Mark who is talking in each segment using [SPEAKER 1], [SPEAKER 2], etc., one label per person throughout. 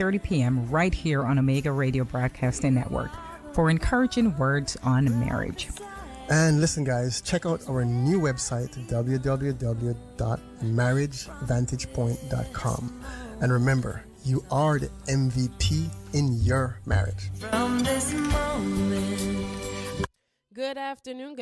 [SPEAKER 1] 30 p.m. right here on Omega Radio Broadcasting Network for encouraging words on marriage.
[SPEAKER 2] And listen, guys, check out our new website, www.marriagevantagepoint.com. And remember, you are the MVP in your marriage.
[SPEAKER 3] From this moment.
[SPEAKER 4] Good afternoon,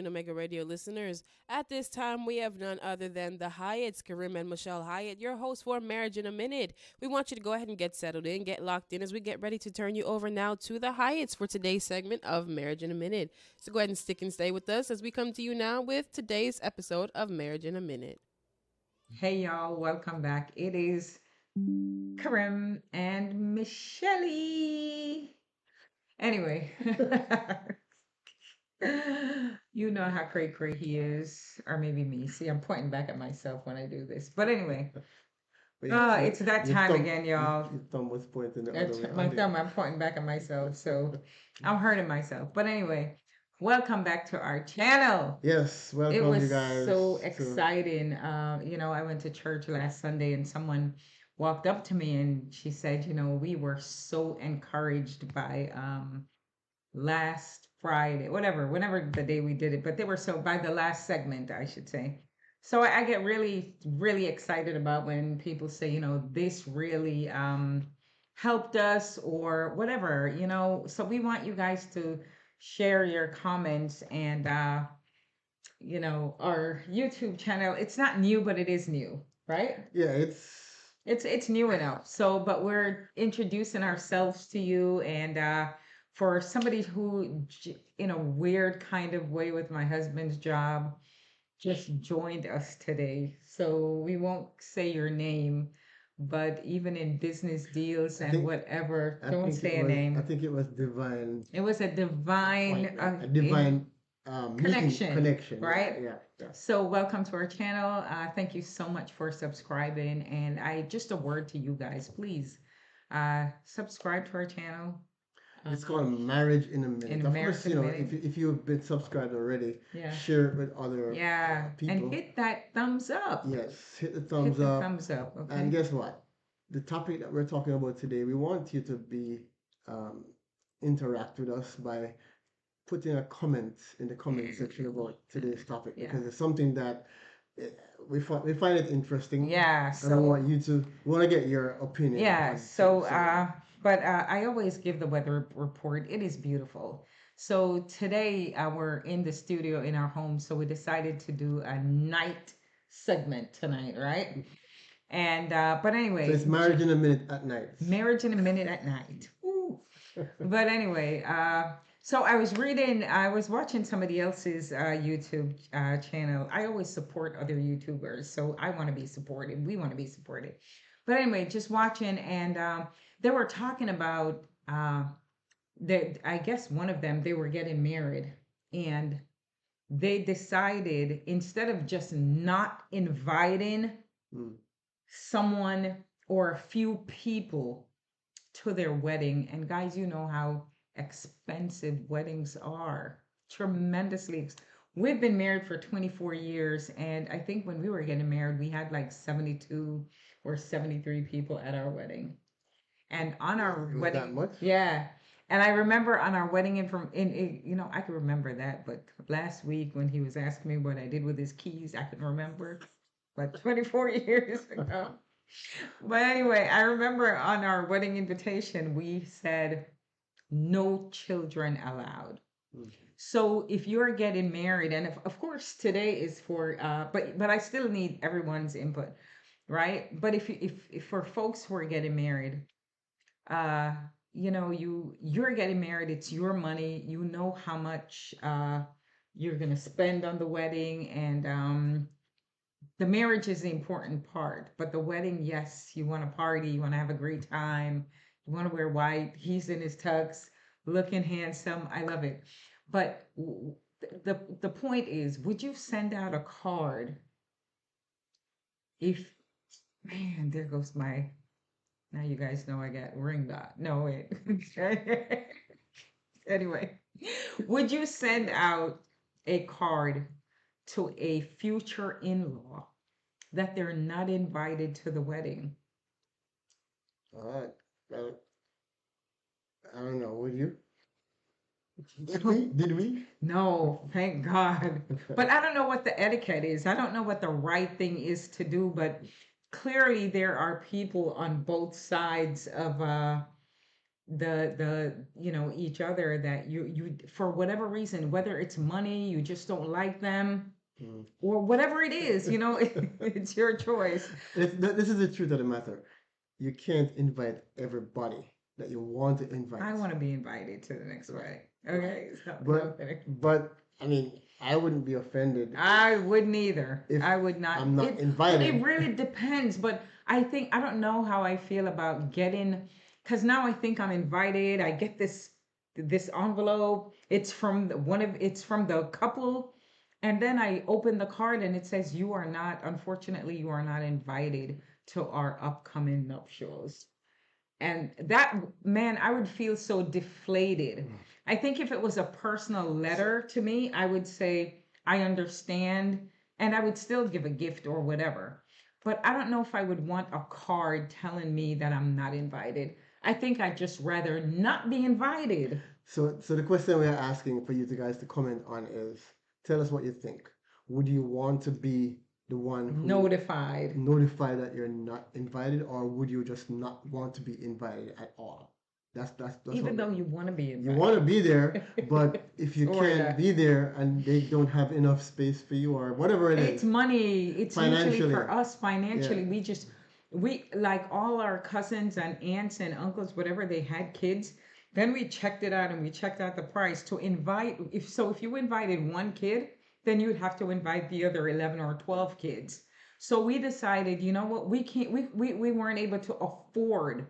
[SPEAKER 4] Omega Radio listeners. At this time, we have none other than the Hyatts, Carim and Michelle Hyatt, your hosts for Marriage in a Minute. We want you to go ahead and get settled in, get locked in as we get ready to turn you over now to the Hyatts for today's segment of Marriage in a Minute. So go ahead and stick and stay with us as we come to you now with today's episode of Marriage in a Minute.
[SPEAKER 5] Hey, y'all. Welcome back. It is Carim and Michelle. Anyway. You know how cray he is, or maybe me. See, I'm pointing back at myself when I do this. But anyway, it's that time again, y'all.
[SPEAKER 2] Your thumb was pointing the other way.
[SPEAKER 5] My thumb, I'm pointing back at myself, so I'm hurting myself. But anyway, welcome back to our channel.
[SPEAKER 2] Yes, welcome,
[SPEAKER 5] it was
[SPEAKER 2] you guys.
[SPEAKER 5] So exciting. I went to church last Sunday, and someone walked up to me, and she said, we were so encouraged by last Friday, whenever the day we did it, but they were by the last segment, I should say. So I get really, really excited about when people say, this really helped us or whatever, So we want you guys to share your comments and, our YouTube channel. It's not new, but it is new, right?
[SPEAKER 2] Yeah,
[SPEAKER 5] it's new enough. So, but we're introducing ourselves to you and, for somebody who, in a weird kind of way with my husband's job, just joined us today. So we won't say your name, but even in business deals and whatever, don't say a name.
[SPEAKER 2] I think it was divine.
[SPEAKER 5] It was a divine,
[SPEAKER 2] connection,
[SPEAKER 5] right?
[SPEAKER 2] Yeah.
[SPEAKER 5] So welcome to our channel. Thank you so much for subscribing. And just a word to you guys, please subscribe to our channel.
[SPEAKER 2] It's called Marriage in a Minute. Of course, if you've been subscribed already, share it with other people.
[SPEAKER 5] And hit that thumbs up.
[SPEAKER 2] Yes, hit the thumbs up.
[SPEAKER 5] Okay.
[SPEAKER 2] And guess what? The topic that we're talking about today, we want you to interact with us by putting a comment in the comment section about today's topic because it's something that we find it interesting.
[SPEAKER 5] Yeah.
[SPEAKER 2] So and we want to get your opinion.
[SPEAKER 5] Yeah. But I always give the weather report. It is beautiful. So today we're in the studio in our home. So we decided to do a night segment tonight, right? And but anyway.
[SPEAKER 2] So it's Marriage in a Minute at night.
[SPEAKER 5] Marriage in a Minute at night. Ooh. But anyway, so I was watching somebody else's YouTube channel. I always support other YouTubers. So I want to be supported. We want to be supported. But anyway, just watching and they were talking about I guess one of them, they were getting married and they decided instead of just not inviting someone or a few people to their wedding. And guys, you know how expensive weddings are. Tremendously. We've been married for 24 years. And I think when we were getting married, we had like 72 or 73 people at our wedding. And on our wedding,
[SPEAKER 2] that much?
[SPEAKER 5] Yeah. And I remember on our wedding I can remember that, but last week when he was asking me what I did with his keys, I couldn't remember. But 24 years ago. But anyway, I remember on our wedding invitation, we said no children allowed. So if you're getting married, and of course today is for, but I still need everyone's input, right? But if for folks who are getting married, you're getting married, it's your money, you know how much you're gonna spend on the wedding, and the marriage is the important part, but the wedding, yes, you want to party, you want to have a great time, you want to wear white, he's in his tux, looking handsome, I love it. But the point is, would you send out a card if, man, there goes my, now you guys know I got ring dot. No, wait. Anyway, would you send out a card to a future in-law that they're not invited to the wedding?
[SPEAKER 2] All right. Well, I don't know. Would you? Did we? Did we?
[SPEAKER 5] No, thank God. But I don't know what the etiquette is. I don't know what the right thing is to do, but clearly there are people on both sides of the each other that you for whatever reason, whether it's money, you just don't like them,
[SPEAKER 2] Mm.
[SPEAKER 5] or whatever it is, it's your choice.
[SPEAKER 2] This is the truth of the matter. You can't invite everybody that you want to invite.
[SPEAKER 5] I want to be invited to the next wedding. Okay. So,
[SPEAKER 2] But I mean, I wouldn't be offended.
[SPEAKER 5] I wouldn't either.
[SPEAKER 2] If
[SPEAKER 5] I would not.
[SPEAKER 2] I'm not invited.
[SPEAKER 5] It really depends. But I don't know how I feel about getting, because now I think I'm invited. I get this envelope. It's from it's from the couple, and then I open the card and it says unfortunately, you are not invited to our upcoming nuptials. And that, man, I would feel so deflated. I think if it was a personal letter to me, I would say, I understand, and I would still give a gift or whatever. But I don't know if I would want a card telling me that I'm not invited. I think I'd just rather not be invited.
[SPEAKER 2] So the question we are asking for you guys to comment on is, tell us what you think. Would you want to be the one who
[SPEAKER 5] Notified.
[SPEAKER 2] notify that you're not invited, or would you just not want to be invited at all? That's
[SPEAKER 5] Even
[SPEAKER 2] what
[SPEAKER 5] though you want to be
[SPEAKER 2] you
[SPEAKER 5] invited.
[SPEAKER 2] want to be there, but if you
[SPEAKER 5] Or
[SPEAKER 2] can't be there and they don't have enough space for you or whatever it
[SPEAKER 5] It's
[SPEAKER 2] is,
[SPEAKER 5] money. It's usually
[SPEAKER 2] Financially.
[SPEAKER 5] for us financially.
[SPEAKER 2] Yeah.
[SPEAKER 5] We like all our cousins and aunts and uncles, whatever, they had kids. Then we checked it out and we checked out the price to invite. If you invited one kid, then you would have to invite the other 11 or 12 kids. So we decided, you know what, we weren't able to afford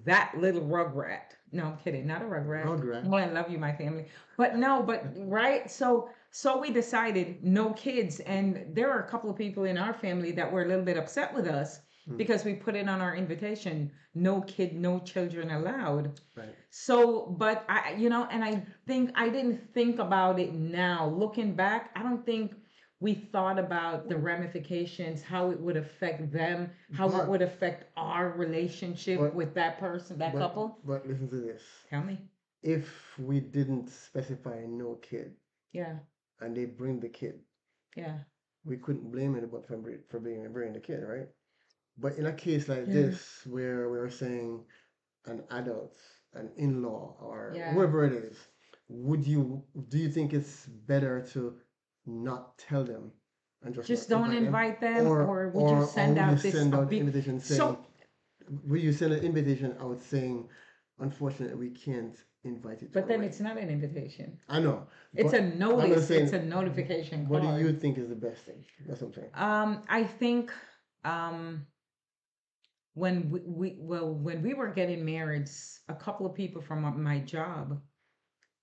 [SPEAKER 5] that little rugrat. No, I'm kidding, not a rugrat.
[SPEAKER 2] Rugrat.
[SPEAKER 5] Well, I love you, my family. But no, right? So we decided no kids. And there are a couple of people in our family that were a little bit upset with us because we put it on our invitation, no kid, no children allowed.
[SPEAKER 2] right?
[SPEAKER 5] So, but and I think I didn't think about it now. Looking back, I don't think we thought about the ramifications, how it would affect them, how it would affect our relationship
[SPEAKER 2] but-
[SPEAKER 5] with that person, that couple.
[SPEAKER 2] But listen to this.
[SPEAKER 5] Tell me.
[SPEAKER 2] If we didn't specify no kid
[SPEAKER 5] Yeah,
[SPEAKER 2] and they bring the kid,
[SPEAKER 5] yeah.
[SPEAKER 2] we couldn't blame anybody for bringing the kid, right? But in a case like
[SPEAKER 5] Yeah.
[SPEAKER 2] this, where we're saying an adult, an in-law, or
[SPEAKER 5] Yeah.
[SPEAKER 2] whoever it is, do you think it's better to not tell them and
[SPEAKER 5] Just
[SPEAKER 2] not
[SPEAKER 5] don't invite them, or would you send out this
[SPEAKER 2] send
[SPEAKER 5] a
[SPEAKER 2] out
[SPEAKER 5] big-
[SPEAKER 2] invitation saying,
[SPEAKER 5] So-
[SPEAKER 2] will you send an invitation out saying, unfortunately, we can't invite you to
[SPEAKER 5] But
[SPEAKER 2] our
[SPEAKER 5] then
[SPEAKER 2] wedding?"
[SPEAKER 5] it's not an invitation.
[SPEAKER 2] I know.
[SPEAKER 5] It's
[SPEAKER 2] but
[SPEAKER 5] a
[SPEAKER 2] I'm
[SPEAKER 5] notice.
[SPEAKER 2] saying,
[SPEAKER 5] It's a notification
[SPEAKER 2] what
[SPEAKER 5] card.
[SPEAKER 2] do you think is the best thing? That's what I'm saying.
[SPEAKER 5] I think when when we were getting married, a couple of people from my job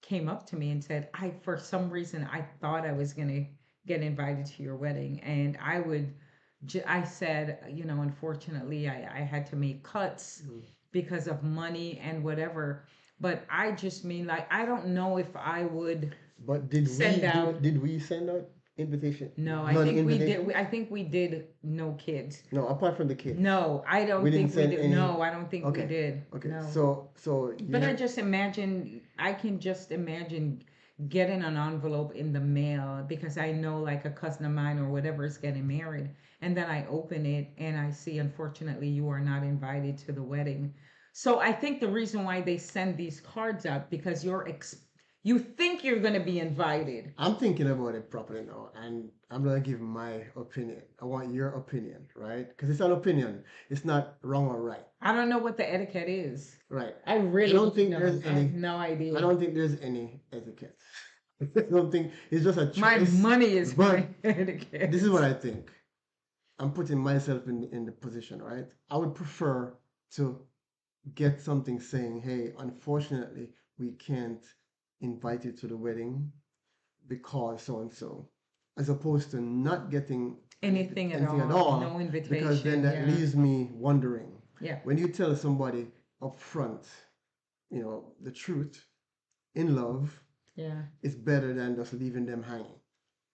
[SPEAKER 5] came up to me and said, for some reason I thought I was gonna get invited to your wedding, and I said, unfortunately I had to make cuts because of money and whatever. But I just mean, like, I don't know if I would.
[SPEAKER 2] But did we send out invitation?
[SPEAKER 5] No, I think we did. I think we did no kids.
[SPEAKER 2] No, apart from the kids.
[SPEAKER 5] No, I don't
[SPEAKER 2] We
[SPEAKER 5] think
[SPEAKER 2] didn't
[SPEAKER 5] we
[SPEAKER 2] send
[SPEAKER 5] did.
[SPEAKER 2] any-
[SPEAKER 5] No, I don't think
[SPEAKER 2] Okay.
[SPEAKER 5] we did.
[SPEAKER 2] Okay,
[SPEAKER 5] No.
[SPEAKER 2] so you
[SPEAKER 5] But I
[SPEAKER 2] have-
[SPEAKER 5] just imagine, I can just imagine getting an envelope in the mail, because I know, like, a cousin of mine or whatever is getting married, and then I open it and I see, unfortunately, you are not invited to the wedding. So I think the reason why they send these cards out, because you think you're going to be invited.
[SPEAKER 2] I'm thinking about it properly now, and I'm gonna give my opinion. I want your opinion, right? Because it's an opinion. It's not wrong or right,
[SPEAKER 5] I don't know what the etiquette is.
[SPEAKER 2] right?
[SPEAKER 5] I really
[SPEAKER 2] don't think
[SPEAKER 5] know.
[SPEAKER 2] there's
[SPEAKER 5] I have
[SPEAKER 2] any-
[SPEAKER 5] no idea.
[SPEAKER 2] I don't think there's any etiquette. I don't think it's just a choice.
[SPEAKER 5] My money is
[SPEAKER 2] but
[SPEAKER 5] my etiquette.
[SPEAKER 2] This is what I think. I'm putting myself in the position, right? I would prefer to get something saying, "Hey, unfortunately, we can't invite you to the wedding because so and so," as opposed to not getting
[SPEAKER 5] anything at all. No invitation.
[SPEAKER 2] because then that
[SPEAKER 5] yeah.
[SPEAKER 2] leaves me wondering.
[SPEAKER 5] Yeah.
[SPEAKER 2] When you tell somebody up front, the truth in love,
[SPEAKER 5] Yeah.
[SPEAKER 2] it's better than just leaving them hanging,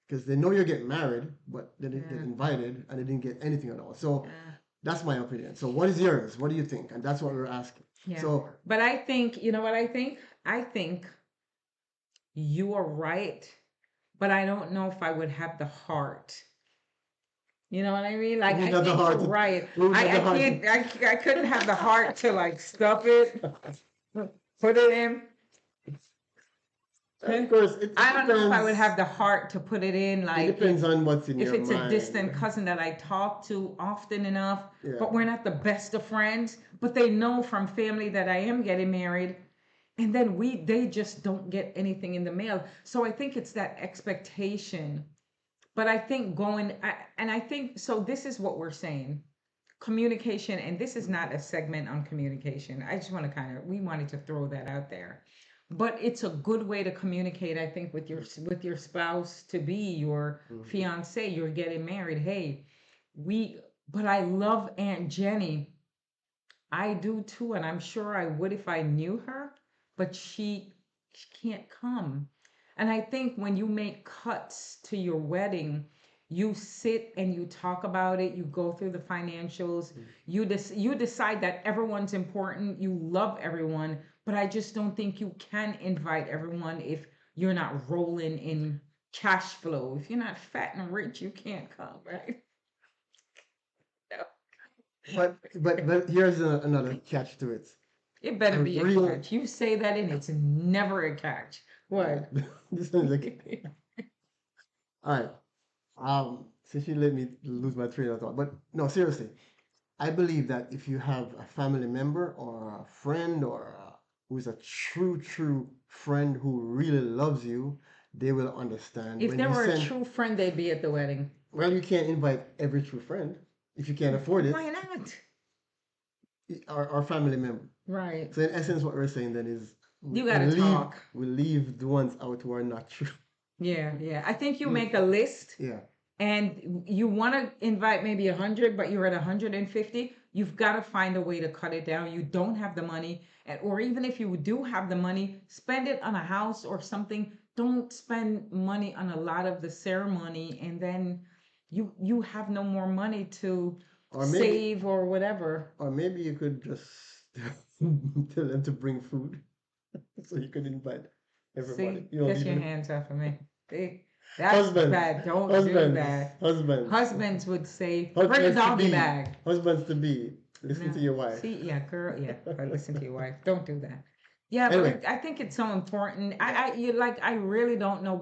[SPEAKER 2] because they know you're getting married, but they didn't get
[SPEAKER 5] Yeah.
[SPEAKER 2] invited and they didn't get anything at all. So
[SPEAKER 5] Yeah.
[SPEAKER 2] That's my opinion. So what is yours? What do you think? And that's what we're asking.
[SPEAKER 5] Yeah.
[SPEAKER 2] So
[SPEAKER 5] But I think, you know what I think? I think you are right, but I don't know if I would have the heart. You know what I mean? Like,
[SPEAKER 2] we
[SPEAKER 5] I
[SPEAKER 2] got the
[SPEAKER 5] think
[SPEAKER 2] heart
[SPEAKER 5] you're
[SPEAKER 2] to,
[SPEAKER 5] right.
[SPEAKER 2] we got
[SPEAKER 5] I
[SPEAKER 2] the heart
[SPEAKER 5] can't,
[SPEAKER 2] to,
[SPEAKER 5] I couldn't have the heart to like stuff it, put it in.
[SPEAKER 2] of course, it
[SPEAKER 5] I don't know if I would
[SPEAKER 2] depends.
[SPEAKER 5] have the heart to put it in,
[SPEAKER 2] It
[SPEAKER 5] like
[SPEAKER 2] depends on what's in
[SPEAKER 5] if
[SPEAKER 2] your
[SPEAKER 5] it's a
[SPEAKER 2] mind.
[SPEAKER 5] distant cousin that I talk to often enough,
[SPEAKER 2] Yeah.
[SPEAKER 5] but we're not the best of friends, but they know from family that I am getting married. And then they just don't get anything in the mail. So I think it's that expectation. But I think I think, so this is what we're saying. Communication, and this is not a segment on communication. I just want to we wanted to throw that out there. But it's a good way to communicate, I think, with your spouse to be, your fiance, you're getting married. Hey, but I love Aunt Jenny. I do too, and I'm sure I would if I knew her, but she can't come. And I think when you make cuts to your wedding, you sit and you talk about it, you go through the financials, you decide that everyone's important, you love everyone, but I just don't think you can invite everyone if you're not rolling in cash flow. If you're not fat and rich, you can't come, right? No.
[SPEAKER 2] But here's another catch to it.
[SPEAKER 5] It better
[SPEAKER 2] I
[SPEAKER 5] be a
[SPEAKER 2] really-
[SPEAKER 5] catch. You say that and it's never a catch. What?
[SPEAKER 2] This is like, all right. Since you let me lose my train of thought, but no, seriously, I believe that if you have a family member or a friend or who's a true friend who really loves you, they will understand.
[SPEAKER 5] If
[SPEAKER 2] When
[SPEAKER 5] there
[SPEAKER 2] you
[SPEAKER 5] were a
[SPEAKER 2] send,
[SPEAKER 5] true friend, they'd be at the wedding.
[SPEAKER 2] well, you can't invite every true friend if you can't afford it,
[SPEAKER 5] Why not?
[SPEAKER 2] or family member.
[SPEAKER 5] Right.
[SPEAKER 2] So in essence, what we're saying then is
[SPEAKER 5] You gotta
[SPEAKER 2] leave,
[SPEAKER 5] talk.
[SPEAKER 2] we leave the ones out who are not true.
[SPEAKER 5] Yeah, yeah. I think you make a list
[SPEAKER 2] Yeah.
[SPEAKER 5] and you want to invite maybe 100, but you're at 150. You've got to find a way to cut it down. You don't have the money, or even if you do have the money, spend it on a house or something. Don't spend money on a lot of the ceremony, and then you have no more money to
[SPEAKER 2] Or maybe,
[SPEAKER 5] save or whatever.
[SPEAKER 2] or maybe you could just tell them to bring food, so you could invite everybody.
[SPEAKER 5] See,
[SPEAKER 2] You don't
[SPEAKER 5] get your
[SPEAKER 2] even
[SPEAKER 5] hands off of me. See, that's
[SPEAKER 2] husbands,
[SPEAKER 5] bad. Don't do
[SPEAKER 2] husbands,
[SPEAKER 5] that.
[SPEAKER 2] husbands,
[SPEAKER 5] Husbands would say, bring a
[SPEAKER 2] husbands to
[SPEAKER 5] doggy
[SPEAKER 2] be,
[SPEAKER 5] bag.
[SPEAKER 2] husbands to be. Listen
[SPEAKER 5] No.
[SPEAKER 2] to your wife.
[SPEAKER 5] See, yeah, girl, yeah. Listen to your wife. Don't do that. Yeah,
[SPEAKER 2] Anyway.
[SPEAKER 5] but I think it's so important. I really don't know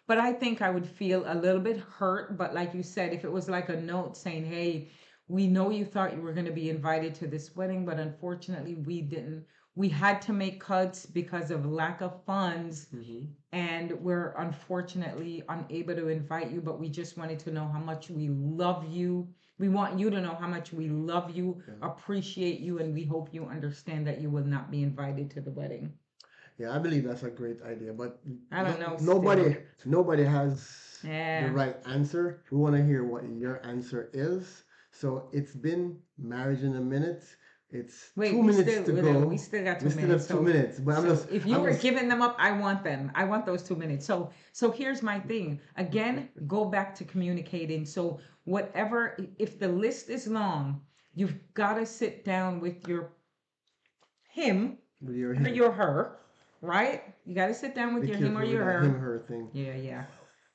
[SPEAKER 5] but I think I would feel a little bit hurt. But like you said, if it was like a note saying, "Hey, we know you thought you were going to be invited to this wedding, but unfortunately we didn't. We had to make cuts because of lack of funds, and we're unfortunately unable to invite you. But we just wanted to know how much we love you. We want you to know how much we love you, appreciate you, and we hope you understand that you will not be invited to the wedding."
[SPEAKER 2] Yeah, I believe that's a great idea, but
[SPEAKER 5] I don't know.
[SPEAKER 2] nobody has
[SPEAKER 5] Yeah.
[SPEAKER 2] the right answer. We want to hear what your answer is. So it's been Marriage in a Minute. It's
[SPEAKER 5] Wait,
[SPEAKER 2] 2
[SPEAKER 5] we
[SPEAKER 2] minutes
[SPEAKER 5] still,
[SPEAKER 2] to
[SPEAKER 5] we
[SPEAKER 2] go.
[SPEAKER 5] don't- we still got 2
[SPEAKER 2] We still
[SPEAKER 5] minutes.
[SPEAKER 2] have 2 minutes, but
[SPEAKER 5] If you
[SPEAKER 2] I'm
[SPEAKER 5] were
[SPEAKER 2] just-
[SPEAKER 5] giving them up, I want them. I want those 2 minutes. So here's my thing. Again, go back to communicating. So whatever, if the list is long, you've got to sit down with him
[SPEAKER 2] with your
[SPEAKER 5] or your her, right? You got to sit down with
[SPEAKER 2] be
[SPEAKER 5] your him or
[SPEAKER 2] careful
[SPEAKER 5] your
[SPEAKER 2] with that
[SPEAKER 5] her.
[SPEAKER 2] him her thing.
[SPEAKER 5] Yeah.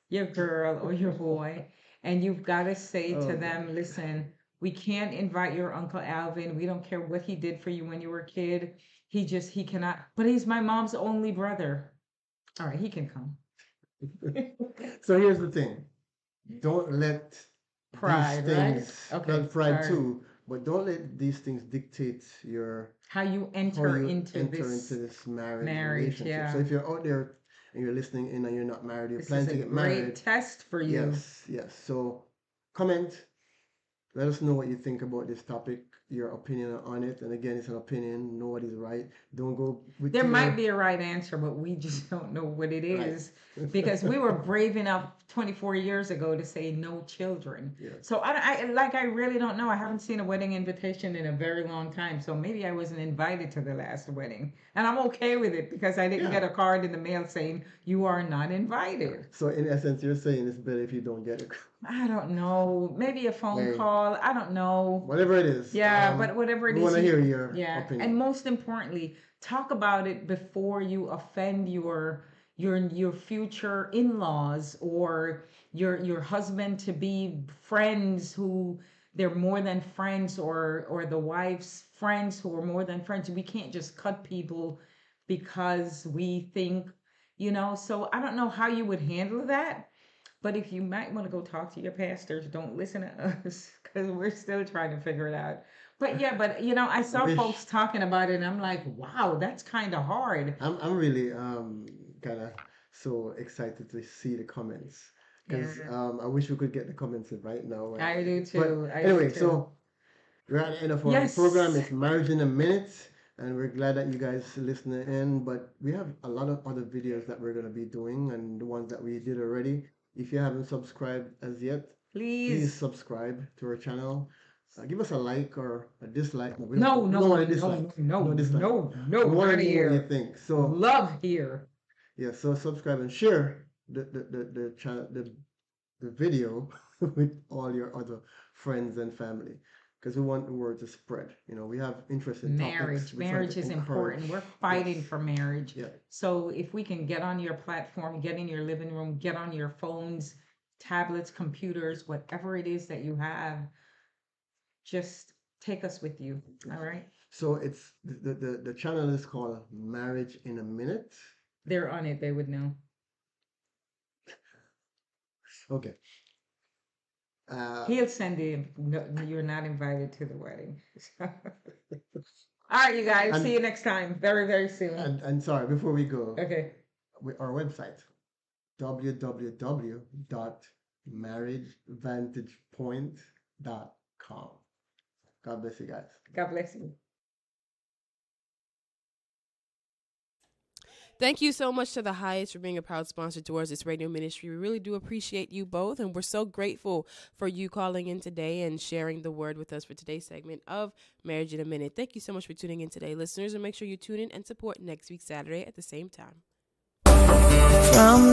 [SPEAKER 5] Your girl or your boy. And you've got to say
[SPEAKER 2] Oh,
[SPEAKER 5] to
[SPEAKER 2] God.
[SPEAKER 5] them, listen, we can't invite your Uncle Alvin. We don't care what he did for you when you were a kid. He cannot, but he's my mom's only brother. All right, he can come.
[SPEAKER 2] So here's the thing. Don't let
[SPEAKER 5] Pride,
[SPEAKER 2] these
[SPEAKER 5] right?
[SPEAKER 2] things,
[SPEAKER 5] Okay,
[SPEAKER 2] well, pride
[SPEAKER 5] sorry.
[SPEAKER 2] too, but don't let these things dictate
[SPEAKER 5] How you
[SPEAKER 2] how
[SPEAKER 5] enter
[SPEAKER 2] you
[SPEAKER 5] into
[SPEAKER 2] enter
[SPEAKER 5] this.
[SPEAKER 2] into this marriage
[SPEAKER 5] marriage,
[SPEAKER 2] relationship.
[SPEAKER 5] yeah.
[SPEAKER 2] So if you're out there and you're listening in and you're not married, you're
[SPEAKER 5] This is
[SPEAKER 2] planning
[SPEAKER 5] a
[SPEAKER 2] to get
[SPEAKER 5] great
[SPEAKER 2] married.
[SPEAKER 5] test for you.
[SPEAKER 2] Yes. So comment. Let us know what you think about this topic, your opinion on it. And again, it's an opinion. Nobody's right. Don't go with
[SPEAKER 5] There
[SPEAKER 2] your-
[SPEAKER 5] might be a right answer, but we just don't know what it
[SPEAKER 2] Right.
[SPEAKER 5] is because we were brave enough 24 years ago to say no children.
[SPEAKER 2] Yeah.
[SPEAKER 5] So I really don't know. I haven't seen a wedding invitation in a very long time. So maybe I wasn't invited to the last wedding, and I'm okay with it because I didn't
[SPEAKER 2] Yeah.
[SPEAKER 5] get a card in the mail saying you are not invited.
[SPEAKER 2] So in essence, you're saying it's better if you don't get it.
[SPEAKER 5] I don't know, maybe a phone
[SPEAKER 2] Hey,
[SPEAKER 5] call. I don't know.
[SPEAKER 2] whatever it is,
[SPEAKER 5] Yeah, but whatever it
[SPEAKER 2] we
[SPEAKER 5] is,
[SPEAKER 2] want to hear your
[SPEAKER 5] yeah. And
[SPEAKER 2] opinion.
[SPEAKER 5] most importantly, talk about it before you offend your future in-laws or your husband to be friends who they're more than friends, or the wife's friends who are more than friends. We can't just cut people because we think, so I don't know how you would handle that. But if you might want to go talk to your pastors, don't listen to us because we're still trying to figure it out. But yeah, but I
[SPEAKER 2] I
[SPEAKER 5] saw folks
[SPEAKER 2] wish
[SPEAKER 5] talking about it and I'm like, wow, that's kind of hard.
[SPEAKER 2] I'm really kind of so excited to see the comments
[SPEAKER 5] Yeah,
[SPEAKER 2] because I wish we could get the comments in right now.
[SPEAKER 5] I do
[SPEAKER 2] But
[SPEAKER 5] too. I do
[SPEAKER 2] anyway,
[SPEAKER 5] too.
[SPEAKER 2] so we're at the end of our program.
[SPEAKER 5] Yes,
[SPEAKER 2] It's Marriage in a Minute, and we're glad that you guys listening in. But we have a lot of other videos that we're gonna be doing, and the ones that we did already. If you haven't subscribed as yet, please
[SPEAKER 5] please.
[SPEAKER 2] subscribe to our channel. Give us a like or a dislike. No,
[SPEAKER 5] No,
[SPEAKER 2] we don't
[SPEAKER 5] no,
[SPEAKER 2] want a
[SPEAKER 5] no,
[SPEAKER 2] dislike.
[SPEAKER 5] no,
[SPEAKER 2] No dislike.
[SPEAKER 5] no,
[SPEAKER 2] We
[SPEAKER 5] no,
[SPEAKER 2] want
[SPEAKER 5] not
[SPEAKER 2] to know what you
[SPEAKER 5] here.
[SPEAKER 2] think. So
[SPEAKER 5] Love here.
[SPEAKER 2] yeah, so subscribe and share the channel the video with all your other friends and family because we want the word to spread. We have interesting topics.
[SPEAKER 5] Marriage.
[SPEAKER 2] We try
[SPEAKER 5] Marriage
[SPEAKER 2] to
[SPEAKER 5] is
[SPEAKER 2] encourage.
[SPEAKER 5] important. We're
[SPEAKER 2] Yes.
[SPEAKER 5] fighting for marriage.
[SPEAKER 2] Yeah.
[SPEAKER 5] So if we can get on your platform, get in your living room, get on your phones, tablets, computers, whatever it is that you have, just take us with you. All right.
[SPEAKER 2] So it's the channel is called Marriage in a Minute.
[SPEAKER 5] They're on it. They would know.
[SPEAKER 2] Okay. Uh,
[SPEAKER 5] He'll send you. No, you're not invited to the wedding. All right, you guys. See
[SPEAKER 2] and
[SPEAKER 5] you next time. Very, very soon.
[SPEAKER 2] and sorry, before we go,
[SPEAKER 5] Okay.
[SPEAKER 2] our website www.marriagevantagepoint.com. God bless you guys.
[SPEAKER 5] God bless you.
[SPEAKER 4] Thank you so much to the Hyatts for being a proud sponsor towards this radio ministry. We really do appreciate you both, and we're so grateful for you calling in today and sharing the word with us for today's segment of Marriage in a Minute. Thank you so much for tuning in today, listeners, and make sure you tune in and support next week, Saturday, at the same time.
[SPEAKER 3] From